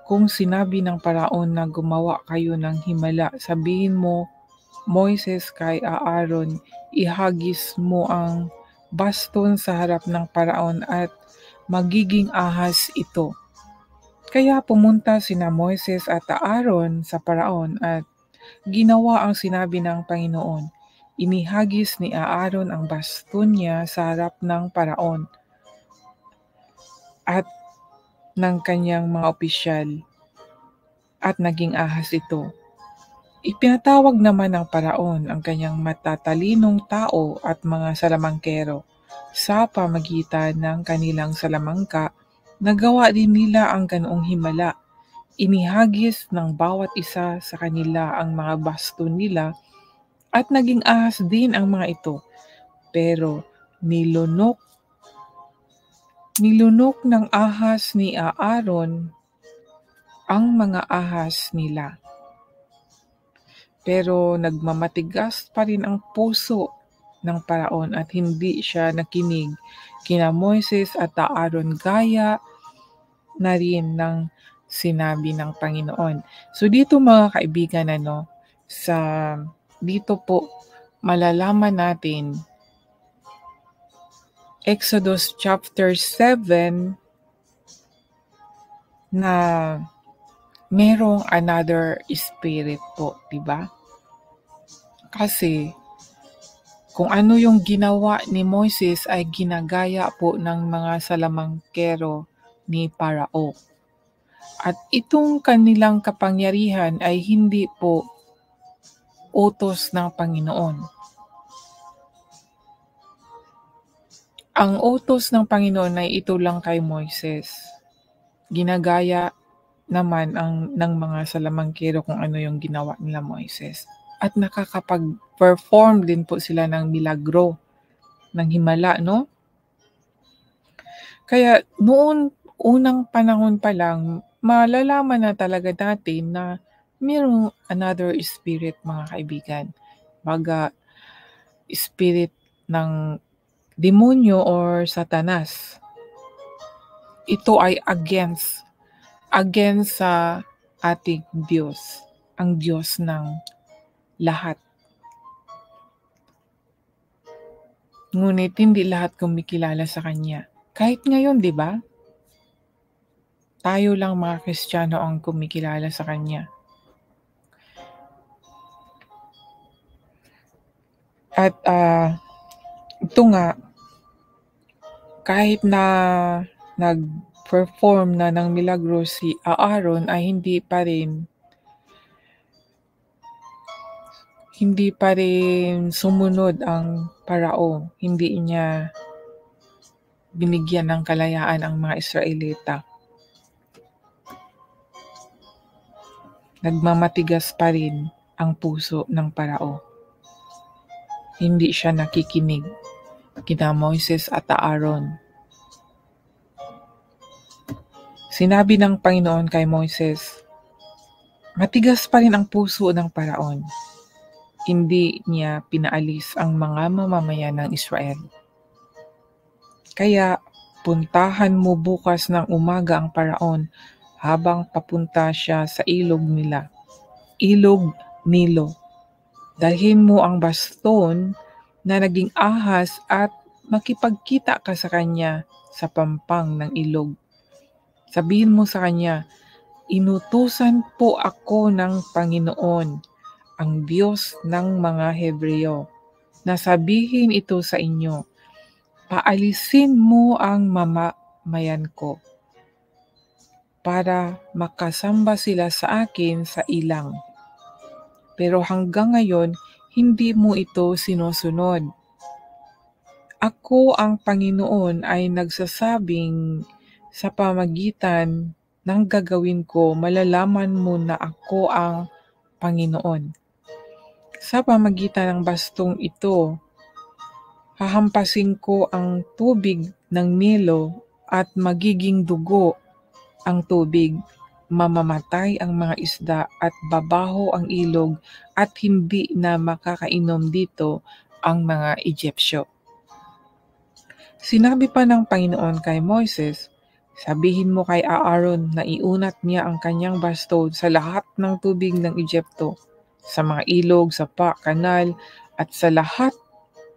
Kung sinabi ng Paraon na gumawa kayo ng himala, sabihin mo, Moises kay Aaron, ihagis mo ang baston sa harap ng Paraon at magiging ahas ito. Kaya pumunta sina Moises at Aaron sa Paraon at ginawa ang sinabi ng Panginoon. Inihagis ni Aaron ang baston niya sa harap ng Paraon at ng kanyang mga opisyal at naging ahas ito. Ipinatawag naman ng Paraon ang kanyang matatalinong tao at mga salamangkero. Sa pamagitan ng kanilang salamangka, nagawa din nila ang ganoong himala. Inihagis ng bawat isa sa kanila ang mga baston nila at naging ahas din ang mga ito. Pero nilunok ng ahas ni Aaron ang mga ahas nila. Pero nagmamatigas pa rin ang puso ng Paraon at hindi siya nakinig kina Moises at Aaron gaya na rin ng sinabi ng Panginoon. So dito mga kaibigan, dito po malalaman natin Exodus chapter 7 na merong another spirit po, di ba? Kasi kung ano yung ginawa ni Moises ay ginagaya po ng mga salamangkero ni Parao. At itong kanilang kapangyarihan ay hindi po utos ng Panginoon. Ang utos ng Panginoon ay ito lang kay Moises. Ginagaya naman ng mga salamangkero kung ano yung ginawa nila Moises. At nakakapag-perform din po sila ng milagro, ng himala, no? Kaya noon, unang panahon pa lang, malalaman na talaga natin na mayroong another spirit, mga kaibigan. Baga, spirit ng demonyo or satanas. Ito ay against sa ating Diyos, ang Diyos ng lahat. Ngunit hindi lahat kumikilala sa Kanya. Kahit ngayon, di ba? Tayo lang mga Kristiyano ang kumikilala sa Kanya. At ito nga, kahit na nag-perform na ng milagro si Aaron ay hindi pa rin sumunod ang Parao. Hindi niya binigyan ng kalayaan ang mga Israelita. Nagmamatigas pa rin ang puso ng Parao. Hindi siya nakikinig kina Moises at Aaron. Sinabi ng Panginoon kay Moises, matigas pa rin ang puso ng Paraon. Hindi niya pinaalis ang mga mamamayan ng Israel. Kaya puntahan mo bukas ng umaga ang Paraon habang papunta siya sa ilog Nilo. Dalhin mo ang baston na naging ahas at makipagkita ka sa kanya sa pampang ng ilog. Sabihin mo sa kanya, inutusan po ako ng Panginoon, ang Diyos ng mga Hebreo, na sabihin ito sa inyo, paalisin mo ang mamamayan ko para makasamba sila sa akin sa ilang. Pero hanggang ngayon, hindi mo ito sinusunod. Ako ang Panginoon ay nagsasabing sa pamagitan ng gagawin ko, malalaman mo na ako ang Panginoon. Sa pamagitan ng bastong ito, hahampasin ko ang tubig ng Nilo at magiging dugo ang tubig. Mamamatay ang mga isda at babaho ang ilog at hindi na makakainom dito ang mga Egyptyo. Sinabi pa ng Panginoon kay Moises, Sabihin mo kay Aaron na iunat niya ang kanyang basto sa lahat ng tubig ng Egypto, sa mga ilog, sapa, kanal, at sa lahat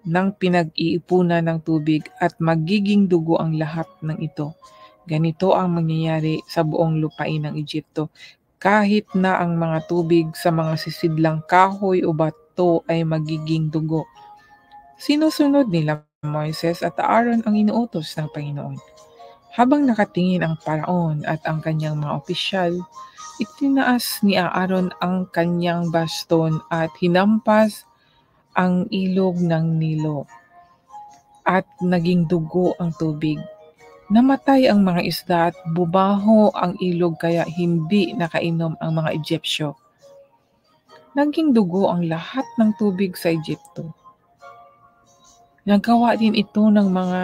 ng pinag-iipunan ng tubig at magiging dugo ang lahat ng ito. Ganito ang mangyayari sa buong lupain ng Egypto. Kahit na ang mga tubig sa mga sisidlang kahoy o bato ay magiging dugo. Sinusunod nila Moises at Aaron ang inuutos ng Panginoon. Habang nakatingin ang paraon at ang kanyang mga opisyal, itinaas ni Aaron ang kanyang baston at hinampas ang ilog ng Nilo at naging dugo ang tubig. Namatay ang mga isda at bumaho ang ilog kaya hindi nakainom ang mga Egyptyo. Naging dugo ang lahat ng tubig sa Egypto. Nagawa din ito ng mga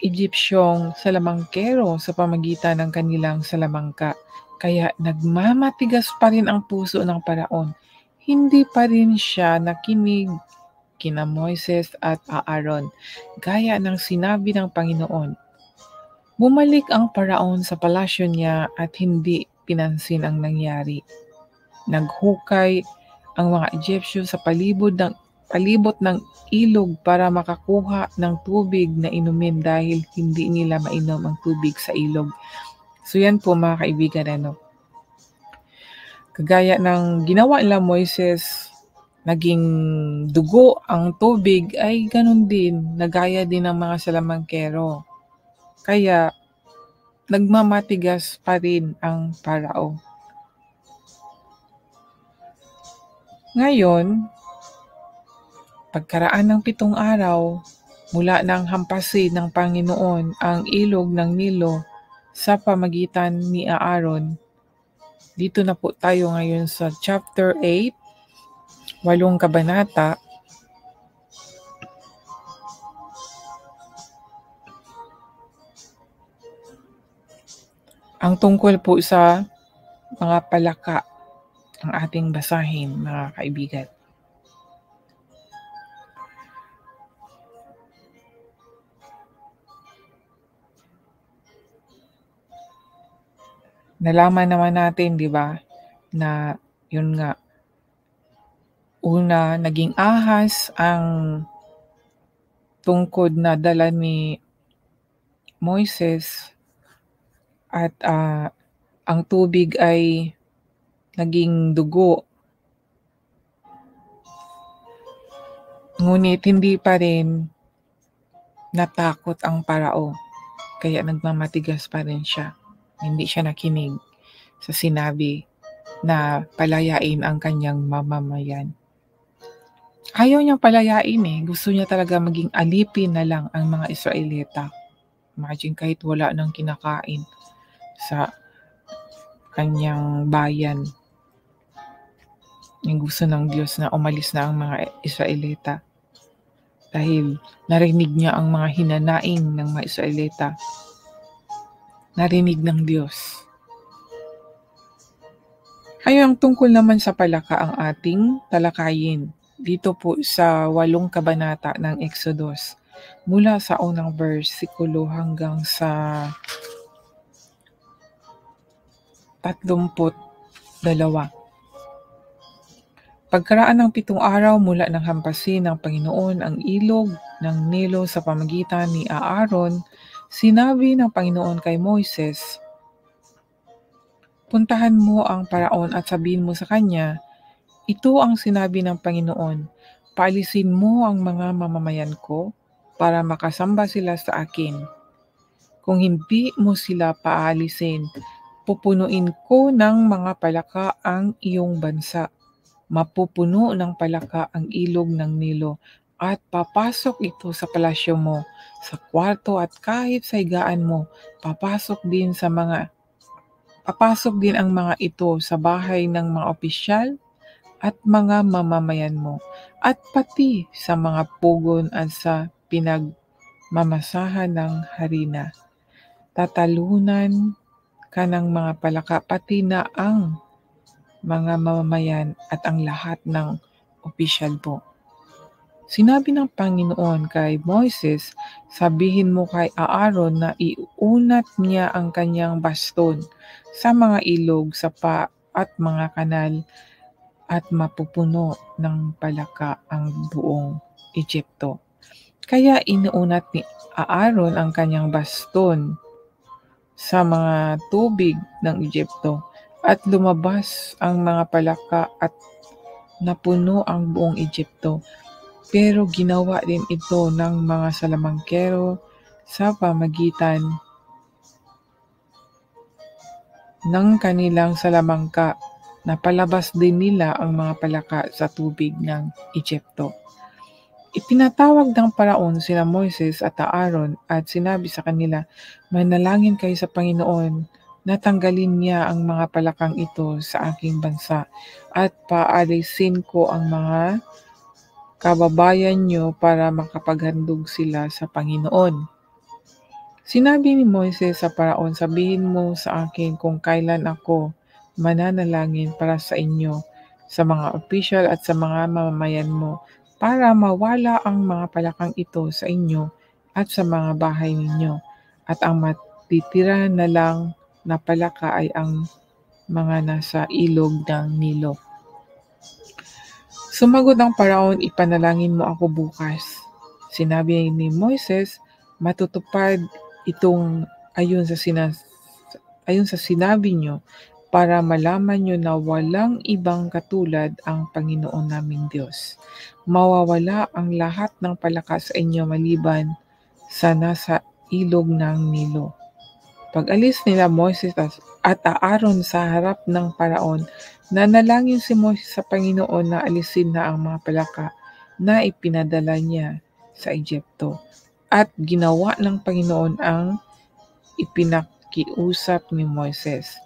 Egyptyong salamangkero sa pamagitan ng kanilang salamangka. Kaya nagmamatigas pa rin ang puso ng paraon. Hindi pa rin siya nakinig kina Moises at Aaron, gaya ng sinabi ng Panginoon. Bumalik ang paraon sa palasyo niya at hindi pinansin ang nangyari. Naghukay ang mga Egyptyo sa palibot ng ilog para makakuha ng tubig na inumin dahil hindi nila mainom ang tubig sa ilog. So yan po mga kaibigan, kagaya ng ginawa nila Moises, naging dugo ang tubig, ay ganun din, nagaya din ng mga salamangkero. Kaya nagmamatigas pa rin ang parao. Ngayon, pagkaraan ng 7 araw, mula nang hampasin ng Panginoon ang ilog ng Nilo sa pamagitan ni Aaron. Dito na po tayo ngayon sa chapter 8, 8 kabanata. Ang tungkol po sa mga palaka ang ating basahin, mga kaibigan. Nalaman naman natin, di ba, na yun nga, una, naging ahas ang tungkod na dala ni Moises at ang tubig ay naging dugo. Ngunit hindi pa rin natakot ang parao, kaya nagmamatigas pa rin siya. Hindi siya nakinig sa sinabi na palayain ang kanyang mamamayan. Ayaw niyang palayain Gusto niya talaga maging alipin na lang ang mga Israelita. Imagine kahit wala nang kinakain sa kanyang bayan. Yung gusto ng Diyos na umalis na ang mga Israelita. Dahil narinig niya ang mga hinanaing ng mga Israelita. Narinig ng Diyos. Ang tungkol naman sa palaka ang ating talakayin dito po sa 8 kabanata ng Exodus, mula sa unang versikulo hanggang sa 32. Pagkaraan ng 7 araw mula nang hampasin ng Panginoon ang ilog ng Nilo sa pamagitan ni Aaron, sinabi ng Panginoon kay Moises, "Puntahan mo ang paraon at sabihin mo sa kanya, ito ang sinabi ng Panginoon, paalisin mo ang mga mamamayan ko para makasamba sila sa akin. Kung hindi mo sila paalisin, pupunuin ko ng mga palaka ang iyong bansa. Mapupuno ng palaka ang ilog ng Nilo at papasok ito sa palasyo mo, sa kwarto at kahit sa higaan mo. Papasok din ang mga ito sa bahay ng mga opisyal at mga mamamayan mo, at pati sa mga pugon at sa pinagmamasahan ng harina. Tatalunan ka ng mga palaka pati na ang mga mamamayan at ang lahat ng opisyal po. Sinabi ng Panginoon kay Moises, sabihin mo kay Aaron na iunat niya ang kanyang baston sa mga ilog, sapa at mga kanal at mapupuno ng palaka ang buong Ehipto. Kaya inuunat ni Aaron ang kanyang baston sa mga tubig ng Ehipto at lumabas ang mga palaka at napuno ang buong Ehipto. Pero ginawa din ito ng mga salamangkero sa pamagitan ng kanilang salamangka. Napalabas din nila ang mga palaka sa tubig ng Ehipto. Ipinatawag ng Paraon sina Moises at Aaron at sinabi sa kanila, manalangin kayo sa Panginoon na tanggalin niya ang mga palakang ito sa aking bansa at paalisin ko ang mga kababayan niyo para makapaghandog sila sa Panginoon. Sinabi ni Moises sa Paraon, sabihin mo sa akin kung kailan ako mananalangin para sa inyo, sa mga opisyal at sa mga mamamayan mo, para mawala ang mga palakang ito sa inyo at sa mga bahay ninyo, at ang matitira na lang na palaka ay ang mga nasa ilog ng Nilo. Sumagot ang Paraon, ipanalangin mo ako bukas. Sinabi ni Moises, matutupad itong ayon sa sinabi niyo para malaman niyo na walang ibang katulad ang Panginoon naming Diyos. Mawawala ang lahat ng palaka sa inyo maliban sa nasa ilog ng Nilo. Pag-alis nila Moises at Aaron sa harap ng Paraon, nanalangin si Moises sa Panginoon na alisin na ang mga palaka na ipinadala niya sa Ehipto. At ginawa ng Panginoon ang ipinakiusap ni Moises.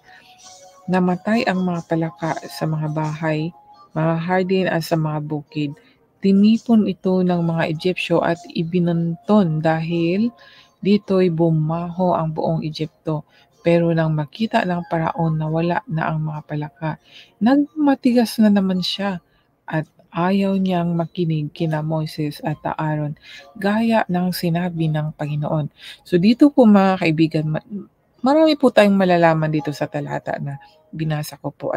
Namatay ang mga palaka sa mga bahay, mga hardin at sa mga bukid. Tinipon ito ng mga Egyptyo at ibinanton dahil dito'y bumaho ang buong Ehipto. Pero nang makita ng Paraon na wala na ang mga palaka, nagmatigas na naman siya at ayaw niyang makinig kina Moises at Aaron gaya ng sinabi ng Panginoon. So dito po mga kaibigan, marami po tayong malalaman dito sa talata na binasa ko po.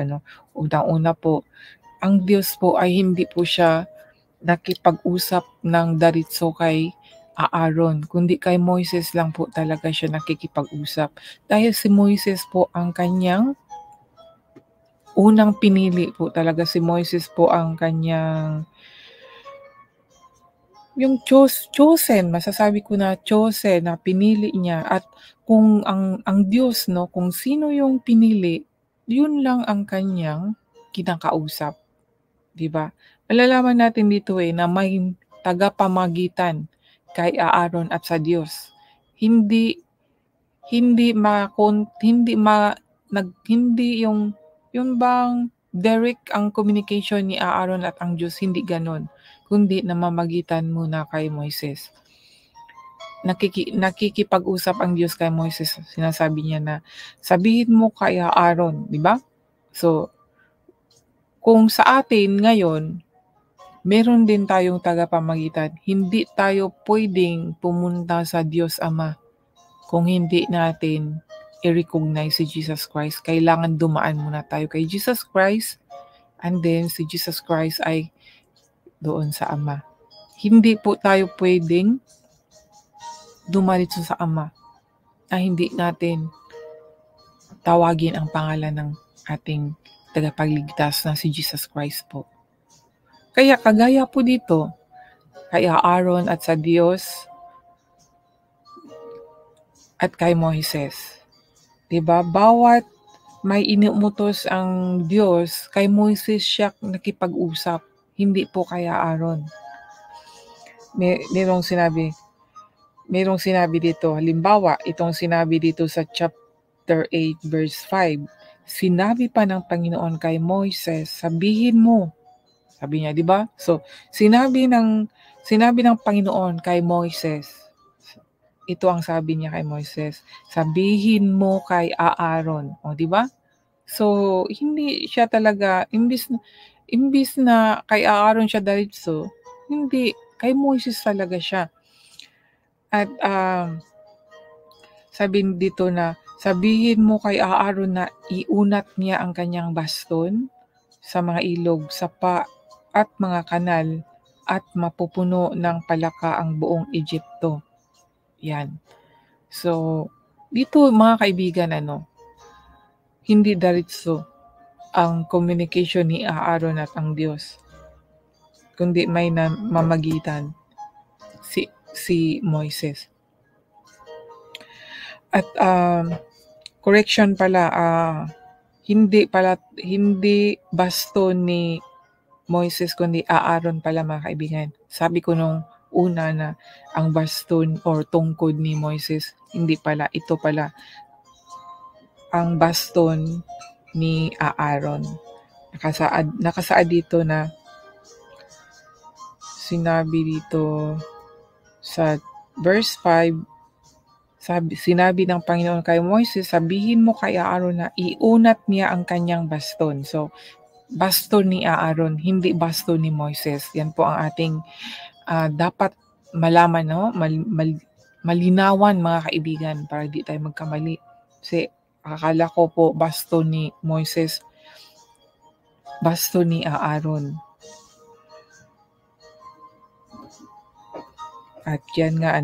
Unang-una po, ang Diyos po ay hindi po siya nakipag-usap ng diretso kay Aaron, kundi kay Moises lang po talaga siya nakikipag-usap. Dahil si Moises po ang kanyang unang pinili po talaga. Si Moises po ang kanyang yung chosen, masasabi ko na chosen, na pinili niya. At kung ang Diyos, no, kung sino yung pinili, yun lang ang kanyang kinakausap, 'di ba? Malalaman natin dito na may tagapamagitan kay Aaron at sa Diyos. Hindi hindi hindi hindi yung bang direct ang communication ni Aaron at ang Diyos, hindi ganon, kundi namamagitan muna kay Moises. Nakikipag-usap ang Diyos kay Moises. Sinasabi niya na sabihin mo kay Aaron, di ba? So, kung sa atin ngayon, meron din tayong tagapamagitan. Hindi tayo pwedeng pumunta sa Diyos Ama kung hindi natin i-recognize si Jesus Christ. Kailangan dumaan muna tayo kay Jesus Christ, and then si Jesus Christ ay doon sa Ama. Hindi po tayo pwedeng dumaritso sa Ama na hindi natin tawagin ang pangalan ng ating tagapagligtas na si Jesus Christ po. Kaya kagaya po dito, kay Aaron at sa Diyos at kay Moises. Diba? Bawat may inuutos ang Diyos, kay Moises siya nakipag-usap, hindi po kay Aaron. Merong sinabi dito, halimbawa, itong sinabi dito sa chapter 8 verse 5, sinabi pa ng Panginoon kay Moises, sabihin mo. Sabi niya, di ba? So, sinabi ng Panginoon kay Moises. Ito ang sabi niya kay Moises, sabihin mo kay Aaron. O, di ba? So, hindi siya talaga, imbis na kay Aaron siya diretso, hindi kay Moises talaga siya. At sabi dito na, sabihin mo kay Aaron na iunat niya ang kanyang baston sa mga ilog, sapa at mga kanal at mapupuno ng palaka ang buong Ehipto. Yan. So, dito mga kaibigan, hindi diretso ang communication ni Aaron at ang Diyos, kundi may namamagitan si Moises. At correction pala, hindi baston ni Moises kundi Aaron pala mga kaibigan. Sabi ko nung una na ang baston or tungkod ni Moises, hindi pala, ito pala ang baston ni Aaron. Nakasaad dito na sinabi dito sa verse 5, sinabi ng Panginoon kay Moises, sabihin mo kay Aaron na iunat niya ang kanyang baston. So, baston ni Aaron, hindi baston ni Moises. Yan po ang ating dapat malaman, malinawan mga kaibigan, para di tayo magkamali. Kasi akala ko po baston ni Moises, baston ni Aaron. At yan nga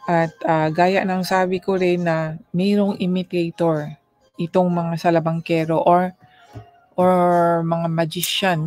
at gaya ng sabi ko rin na mayroong imitator itong mga salabangkero or mga magician,